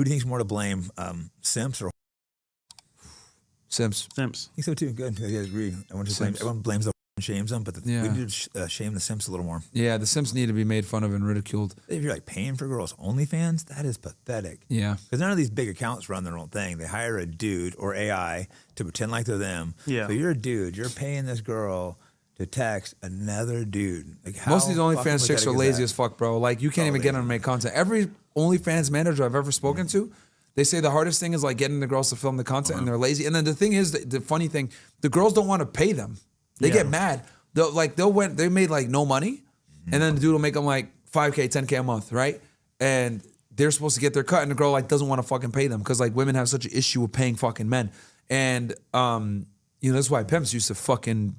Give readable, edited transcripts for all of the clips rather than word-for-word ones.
Who do you think is more to blame, simps or Simps? I think so too. Good. I agree. Everyone blames the and shames them, but we need to shame the simps a little more. Yeah, the simps need to be made fun of and ridiculed. If you're like paying for girls OnlyFans, that is pathetic. Yeah. Because none of these big accounts run their own thing. They hire a dude or AI to pretend like they're them. Yeah. So you're a dude. You're paying this girl to text another dude. Like how Most of these OnlyFans chicks are lazy as fuck, bro. Like you can't even get them to make content. Every OnlyFans manager I've ever spoken to, they say the hardest thing is like getting the girls to film the content, and they're lazy. And then the thing is, the funny thing, the girls don't want to pay them. They get mad. They made like no money, and then the dude will make them like $5K, $10K a month, right? And they're supposed to get their cut, and the girl like doesn't want to fucking pay them because like women have such an issue with paying fucking men, and that's why pimps used to fucking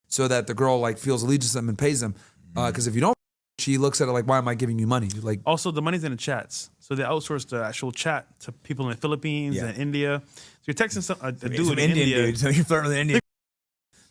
so that the girl like feels allegiance to them and pays them, because if you don't, she looks at it like, why am I giving you money? Like also the money's in the chats, so they outsource the actual chat to people in the Philippines and India. So you're texting a dude in India, dude, so you're flirting with an Indian.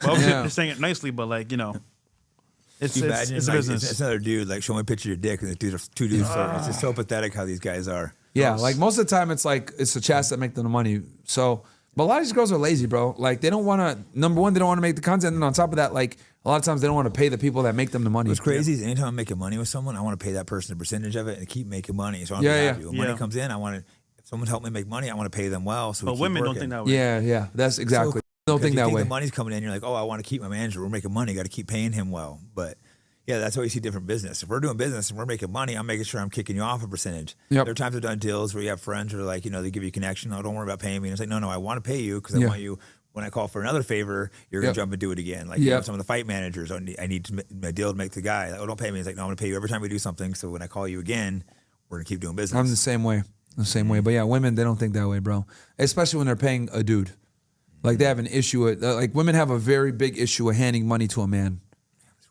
Well, they're saying it nicely, but like it's a business. It's another dude like show me a picture of your dick, and the dudes are two dudes flirting. It's just so pathetic how these guys are. Yeah, like most of the time it's like it's the chats that make them the money. So, but a lot of these girls are lazy, bro. Like they don't want to. Number one, they don't want to make the content, and on top of that, like a lot of times they don't want to pay the people that make them the money. What's crazy is anytime I'm making money with someone, I want to pay that person a percentage of it and keep making money. So I'm happy. When money comes in, I want to. If someone help me make money, I want to pay them well. So but women don't think that way. Yeah, that's exactly. Don't think that way. The money's coming in, you're like, oh, I want to keep my manager. We're making money. Got to keep paying him well. But yeah, that's how you see different business. If we're doing business and we're making money, I'm making sure I'm kicking you off a percentage. Yep. There are times I've done deals where you have friends who are like, they give you a connection. Oh, don't worry about paying me. And it's like, no, I want to pay you because I want you. When I call for another favor, you're gonna jump and do it again. Like some of the fight managers, I need my deal to make the guy. Like, oh, don't pay me. It's like, no, I'm gonna pay you every time we do something. So when I call you again, we're gonna keep doing business. I'm the same way. But yeah, women, they don't think that way, bro. Especially when they're paying a dude. Like they have an issue with, like women have a very big issue with handing money to a man.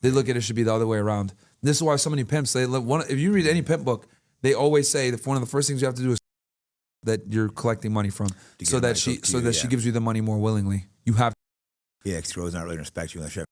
They look at it should be the other way around. This is why so many pimps, if you read any pimp book, they always say that one of the first things you have to do is that you're collecting money from, so that she gives you the money more willingly. You have to. Yeah, because girls not really respect you unless you're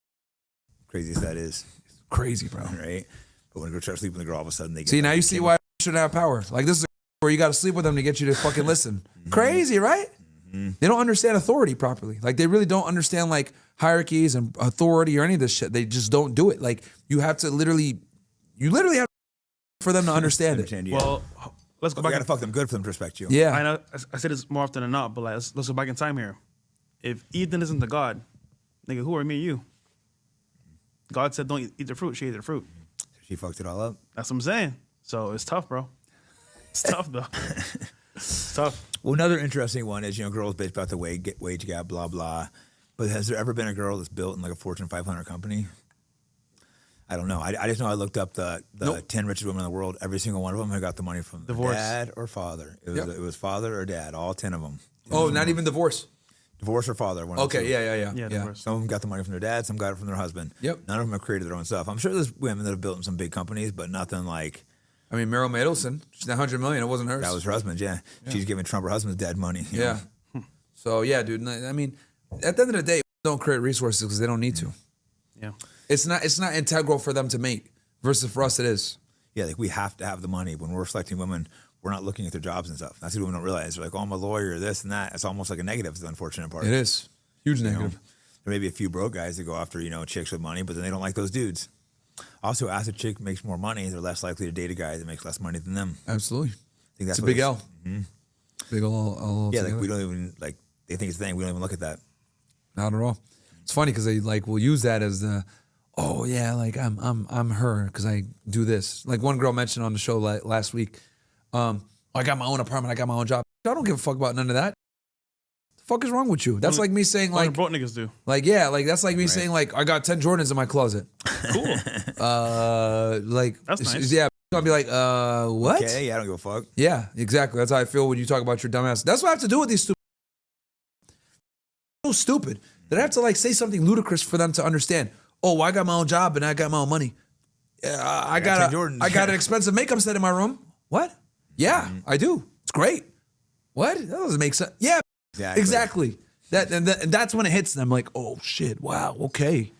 crazy as that is. It's crazy, bro. Right? But when a girl starts sleeping with a girl, all of a sudden they get... See, now you see why shouldn't have power. Like this is where you got to sleep with them to get you to fucking listen. Crazy, right? They don't understand authority properly. Like they really don't understand like hierarchies and authority or any of this shit. They just don't do it. Like you have to literally have for them to understand it. Well, let's go back. You gotta fuck them good for them to respect you. Yeah. I know I say this more often than not, but like, let's go back in time here. If Ethan isn't the God, nigga, who are me and you? God said don't eat the fruit. She ate the fruit. She fucked it all up. That's what I'm saying. So it's tough, bro. It's tough though. It's tough. Well, another interesting one is, girls bitch about the wage gap, blah, blah. But has there ever been a girl that's built in like a Fortune 500 company? I don't know. I just know I looked up the 10 richest women in the world. Every single one of them had got the money from divorce. Dad or father. It was father or dad, all 10 of them. Oh, not even divorce? Divorce or father. Okay, yeah. Divorce. Some of them got the money from their dad, some got it from their husband. Yep. None of them have created their own stuff. I'm sure there's women that have built in some big companies, but nothing like... I mean, Meryl Madelson, she's $100 million. It wasn't hers. That was her husband, yeah. She's giving Trump her husband's dad money. You know? So, yeah, dude. I mean, at the end of the day, don't create resources because they don't need to. Yeah. It's not integral for them to make versus for us it is. Yeah, like we have to have the money. When we're selecting women, we're not looking at their jobs and stuff. That's what women don't realize. They're like, oh, I'm a lawyer, this and that. It's almost like a negative, is the unfortunate part. It is. Huge negative. There may be a few broke guys that go after, chicks with money, but then they don't like those dudes. Also, as a chick makes more money, they're less likely to date a guy that makes less money than them. Absolutely. I think that's it's a big L. Mm-hmm. Big L. Yeah, like we don't even, like, they think it's a thing. We don't even look at that. Not at all. It's funny because they like will use that as the, oh yeah, like I'm her because I do this. Like one girl mentioned on the show last week, I got my own apartment, I got my own job. I don't give a fuck about none of that. The fuck is wrong with you? That's like me saying like broke niggas do. Like yeah, like that's like me saying like I got 10 Jordans in my closet. Cool. Like that's nice. Yeah, I'll be like, what? Okay, yeah, I don't give a fuck. Yeah, exactly. That's how I feel when you talk about your dumb ass. That's what I have to do with these stupid. So stupid that I have to like say something ludicrous for them to understand. Oh, well, I got my own job and I got my own money. I got an expensive makeup set in my room. What? Yeah, I do. It's great. What? That doesn't make sense. Yeah, exactly. And that's when it hits them. Like, oh shit! Wow. Okay.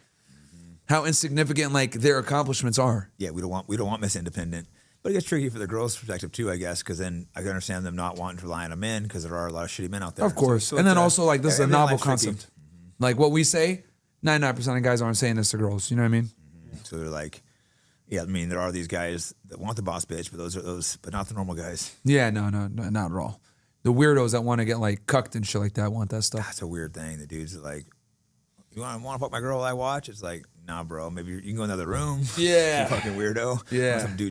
How insignificant like their accomplishments are. Yeah, we don't want Miss Independent. But it gets tricky for the girls' perspective too, I guess, because then I can understand them not wanting to rely on a man because there are a lot of shitty men out there. Of course. So and then also, like, this is a novel concept. Mm-hmm. Like, what we say, 99% of guys aren't saying this to girls. You know what I mean? Mm-hmm. So they're like, yeah, I mean, there are these guys that want the boss bitch, but not the normal guys. Yeah, no, not at all. The weirdos that want to get, like, cucked and shit like that want that stuff. That's a weird thing. The dudes are like, you want to fuck my girl I watch? It's like, nah, bro. Maybe you can go in another room. Yeah. You fucking weirdo. Yeah. Some dude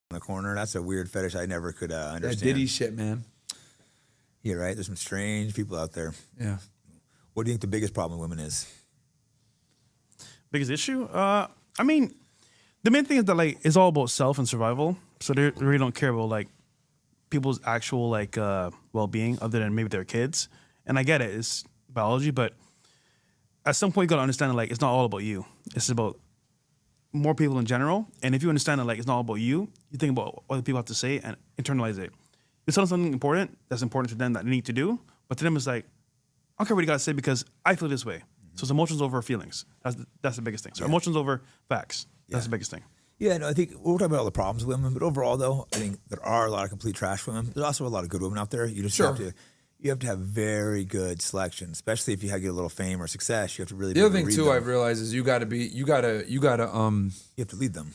in the corner. That's a weird fetish I never could understand. That Diddy shit, man. Yeah, right. There's some strange people out there. Yeah. What do you think the biggest problem with women is? Biggest issue? I mean, the main thing is that, like, it's all about self and survival. So they really don't care about, like, people's actual, like, well-being other than maybe their kids. And I get it. It's biology, but at some point you got to understand that, like, it's not all about you. It's about more people in general. And if you understand that, like, it's not all about you, you think about what other people have to say and internalize it. You tell them something important that's important to them that they need to do, but to them it's like, I don't care what you got to say because I feel this way. So it's emotions over feelings. That's the biggest thing. So emotions over facts. That's the biggest thing. Yeah, no, I think we're talking about all the problems with women, but overall, though, I think there are a lot of complete trash women. There's also a lot of good women out there. You just have to have very good selection, especially if you get a little fame or success. You have to really. The other thing too, I've realized is you got to You have to lead them.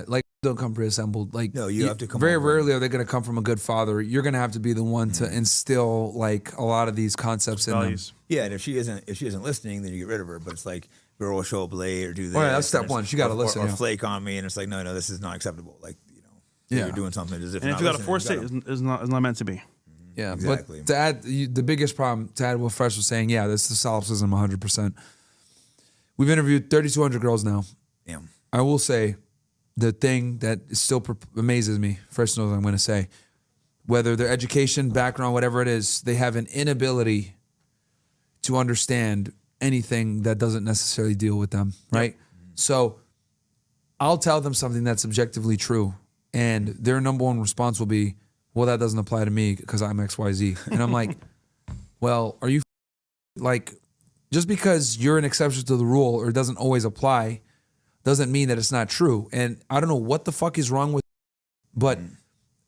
Like, don't come preassembled. Like, no, you have to come. Very rarely are they going to come from a good father. You're going to have to be the one to instill, like, a lot of these concepts in them. Yeah, and if she isn't listening, then you get rid of her. But it's like, girl will show up late or do this. Oh yeah, that's step one. She got to listen. Or flake on me, and it's like, no, this is not acceptable. Like, you're doing something as if. And if you got to force it, it's not meant to be. Yeah, exactly. But to add, the biggest problem, to add what Fresh was saying, this is the solipsism 100%. We've interviewed 3,200 girls now. Damn. I will say, the thing that still amazes me, Fresh knows what I'm going to say, whether their education, background, whatever it is, they have an inability to understand anything that doesn't necessarily deal with them, right? So I'll tell them something that's objectively true, and their number one response will be, well, that doesn't apply to me because I'm XYZ. And I'm like, well, are you like, just because you're an exception to the rule or it doesn't always apply doesn't mean that it's not true. And I don't know what the fuck is wrong with, but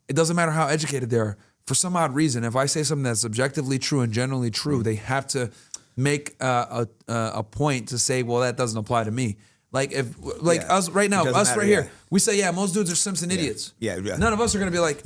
it doesn't matter how educated they are. For some odd reason, if I say something that's objectively true and generally true, they have to make a point to say, well, that doesn't apply to me. Like, if us right now, us right here, we say, most dudes are simps and idiots. Yeah. None of us are going to be like,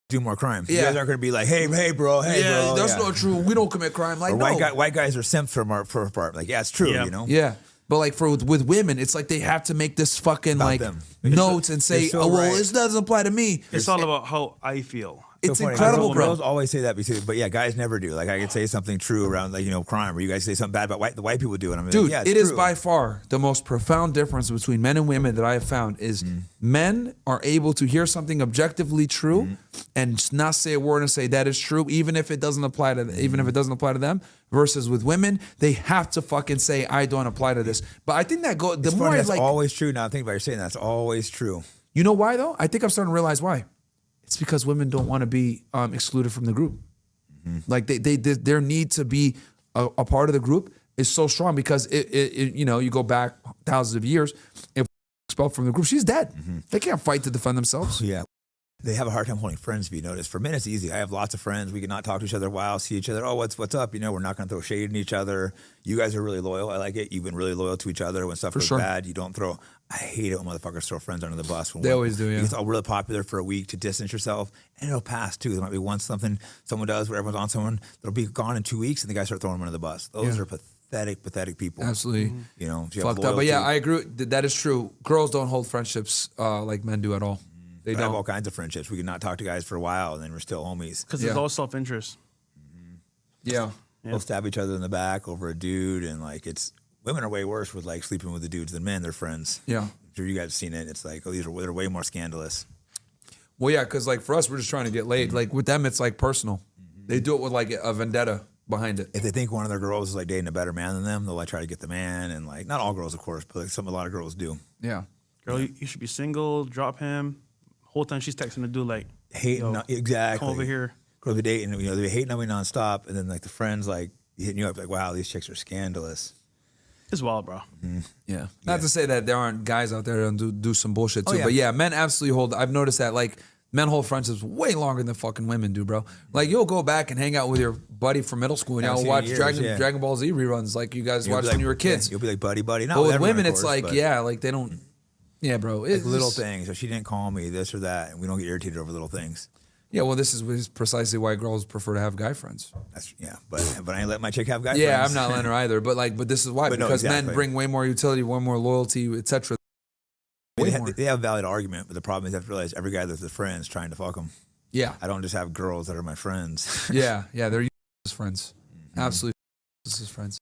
do more crime. You guys aren't going to be like, hey, bro, bro. That's not true. We don't commit crime. Like, or white guys are simps for part. Like, it's true, Yeah. But like with women, it's like they have to make this fucking like notes and say, this doesn't apply to me. It's all about how I feel. It's incredible, bro. Girls always say that, but guys never do. Like, I could say something true around, like, crime, or you guys say something bad about the white people do it. I'm Dude, like, it is by far the most profound difference between men and women that I have found is men are able to hear something objectively true and not say a word and say that is true, even if it doesn't apply to them. Versus with women, they have to fucking say, I don't apply to this. But I think that's always true. Now I think about you saying that's always true. You know why though? I think I'm starting to realize why. It's because women don't want to be excluded from the group. Like their need to be a part of the group is so strong because you go back thousands of years. If expelled from the group, she's dead. They can't fight to defend themselves. Yeah. They have a hard time holding friends, if you notice. For men, it's easy. I have lots of friends. We can not talk to each other a while, see each other. Oh, what's up? We're not going to throw shade at each other. You guys are really loyal. I like it. You've been really loyal to each other. When stuff goes bad, you don't throw. I hate it when motherfuckers throw friends under the bus. They always do, yeah. It's all really popular for a week to distance yourself, and it'll pass, too. There might be someone does where everyone's on someone. They'll be gone in 2 weeks, and the guys start throwing them under the bus. Those are pathetic people. Absolutely. Fucked up. But yeah, I agree. That is true. Girls don't hold friendships like men do at all. They don't. have all kinds of friendships. We can not talk to guys for a while, and then we're still homies. Because it's all self-interest. Yeah. We'll stab each other in the back over a dude, and women are way worse with sleeping with the dudes than men. They're friends. Yeah. I'm sure you guys have seen it. It's like, they're way more scandalous. Well, yeah, because for us, we're just trying to get laid. Like with them, it's personal. They do it with a vendetta behind it. If they think one of their girls is dating a better man than them, they'll try to get the man, and not all girls, of course, but a lot of girls do. Yeah. Girl, you should be single. Drop him. Whole time she's texting the dude hating exactly. Come over here. Girls be dating, they're hating on me nonstop, and then the friends hitting you up wow, these chicks are scandalous. It's wild, bro. Yeah. Not to say that there aren't guys out there that do some bullshit too, yeah. but yeah, men absolutely hold. I've noticed that like men hold friendships way longer than fucking women do, bro. Like you'll go back and hang out with your buddy from middle school and y'all watch Dragon Ball Z reruns like you guys watched when you were kids. You'll be like buddy. Not but with everyone, women, of it's course, like like they don't. Yeah, bro. Like little things. So she didn't call me this or that, and we don't get irritated over little things. Yeah, well, this is precisely why girls prefer to have guy friends. But I ain't let my chick have guy friends. Yeah, I'm not letting her either. But this is why because men bring way more utility, way more loyalty, etc. They have a valid argument, but the problem is you have to realize every guy that's a friend is trying to fuck them. Yeah, I don't just have girls that are my friends. yeah, they're friends. Absolutely, this is friends.